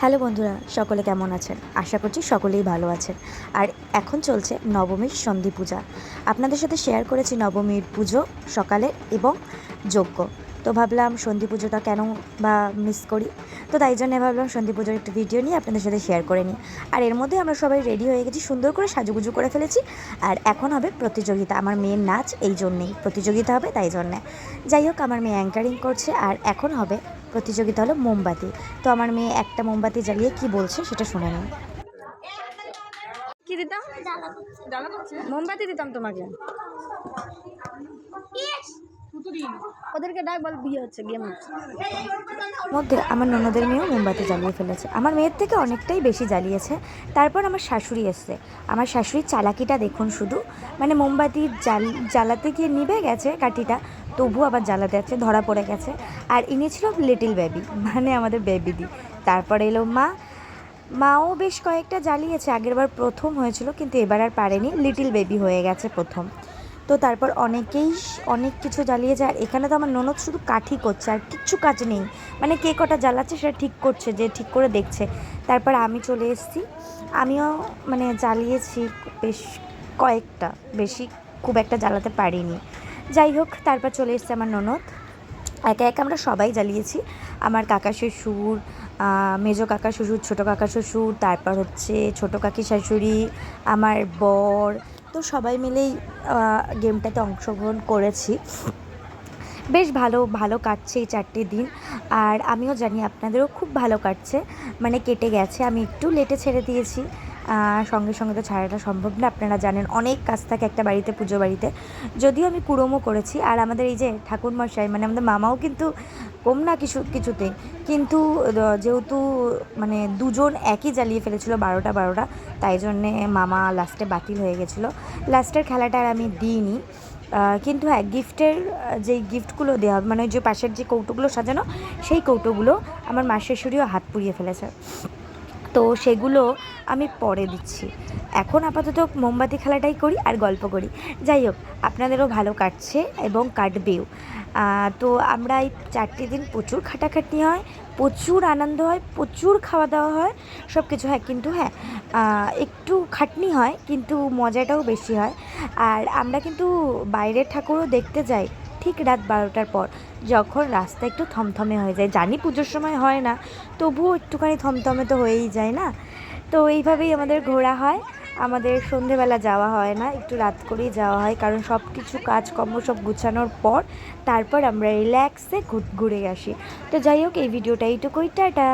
Hello বন্ধুরা, সকলে কেমন আছেন? আশা করছি সকলেই ভালো আছেন। আর এখন চলছে নবমীর সন্ধি পূজা। আপনাদের সাথে শেয়ার করেছি নবমীর পুজো সকালে এবং যজ্ঞ। তো ভাবলাম সন্ধি পুজোটা কেন বা মিস করি, তো তাই জন্য ভাবলাম সন্ধি পুজোর একটু ভিডিও নিয়ে আপনাদের সাথে শেয়ার করে নিই। আর এর মধ্যে আমরা সবাই রেডি হয়ে গেছি, সুন্দর করে সাজুগুজু করে ফেলেছি। আর এখন হবে প্রতিযোগিতা, আমার মেয়ের নাচ, এই জন্যেই প্রতিযোগিতা হবে, তাই জন্যে। যাই হোক, আমার মেয়ে অ্যাঙ্কারিং করছে। আর এখন হবে প্রতিযোগিতা, হলো মোমবাতি। তো আমার মেয়ে একটা মোমবাতি জ্বালিয়ে কি বলছে সেটা শুনে নিন। কি দিতাম? মোমবাতি দিতাম তোমাকে। ওদেরকে ডাক, বল বিয়ে হচ্ছে, গেম হচ্ছে। মধ্যে আমার ননদের মেয়েও মোমবাতি জ্বালিয়ে ফেলেছে, আমার মেয়ের থেকে অনেকটাই বেশি জ্বালিয়েছে। তারপর আমার শাশুড়ি এসছে। আমার শাশুড়ির চালাকিটা দেখুন শুধু, মানে মোমবাতি জ্বালাতে গিয়ে নিভে গেছে কাঠিটা, তবু আবার জ্বালাতে যাচ্ছে, ধরা পড়ে গেছে। আর ইনি ছিল লিটিল বেবি, মানে আমাদের বেবিদি। তারপর এলো মাও বেশ কয়েকটা জ্বালিয়েছে, আগেরবার প্রথম হয়েছিল কিন্তু এবার আর পারেনি, লিটিল বেবি হয়ে গেছে প্রথম। তো তারপর অনেকেই অনেক কিছু জ্বালিয়েছে। আর এখানে তো আমার ননদ শুধু কাঠি করছে, আর কিচ্ছু কাজ নেই, মানে কে কটা জ্বালাচ্ছে সেটা ঠিক করছে, যে ঠিক করে দেখছে। তারপর আমি চলে এসেছি, আমিও মানে জ্বালিয়েছি বেশ কয়েকটা, বেশি খুব একটা জ্বালাতে পারিনি। যাই হোক, তারপর চলে এসছে আমার ননদ। একে একে আমরা সবাই জ্বালিয়েছি, আমার কাকা শ্বশুর, মেজো কাকা শ্বশুর, ছোটো কাকা শ্বশুর, তারপর হচ্ছে ছোটো কাকি শাশুড়ি, আমার বর। তো সবাই মিলেই গেমটাতে অংশগ্রহণ করেছি। বেশ ভালো ভালো কাটছে এই 4টে দিন। আর আমিও জানি আপনাদেরও খুব ভালো কাটছে, মানে কেটে গেছে। আমি একটু লেটে ছেড়ে দিয়েছি, সঙ্গে সঙ্গে তো ছাড়াটা সম্ভব না, আপনারা জানেন অনেক কাজ থাকে একটা বাড়িতে, পুজো বাড়িতে। যদিও আমি কুড়োমও করেছি। আর আমাদের এই যে ঠাকুরমশাই, মানে আমাদের মামাও কিন্তু কম না কিছুতেই, কিন্তু যেহেতু মানে দুজন একই জ্বালিয়ে ফেলেছিল 12টা, তাই জন্যে মামা লাস্টে বাতিল হয়ে গেছিলো। লাস্টের খেলাটা আর আমি দিইনি। কিন্তু হ্যাঁ, গিফটের যেই গিফটগুলো দেওয়া হবে, মানে ওই যে পাশের যে কৌটোগুলো সাজানো, সেই কৌটোগুলো আমার মাসির হাত পুড়িয়ে ফেলেছে, তো সেগুলো আমি পরে দিচ্ছি। এখন আপাতত মোমবাতি খেলাটাই করি আর গল্প করি। যাই হোক, আপনাদেরও ভালো কাটছে এবং কাটবেও। তো আমরা এই 4টে দিন প্রচুর খাটাখাটনি হয়, প্রচুর আনন্দ হয়, প্রচুর খাওয়া দাওয়া হয়, সব কিছু হয়। কিন্তু হ্যাঁ, একটু খাটনি হয় কিন্তু মজাটাও বেশি হয়। আর আমরা কিন্তু বাইরের ঠাকুরও দেখতে যাই ঠিক রাত 12টার পর, যখন রাস্তা একটু থমথমে হয়ে যায়। জানি পুজোর সময় হয় না, তবুও একটুখানি থমথমে তো হয়েই যায় না। তো এইভাবেই আমাদের ঘোরা হয়। আমাদের সন্ধেবেলা যাওয়া হয় না, একটু রাত করেই যাওয়া হয়, কারণ সব কিছু কাজকর্ম সব গুছানোর পর তারপর আমরা রিল্যাক্সে ঘুরে আসি। তো যাই হোক, এই ভিডিওটা এইটুকুই, টাটা।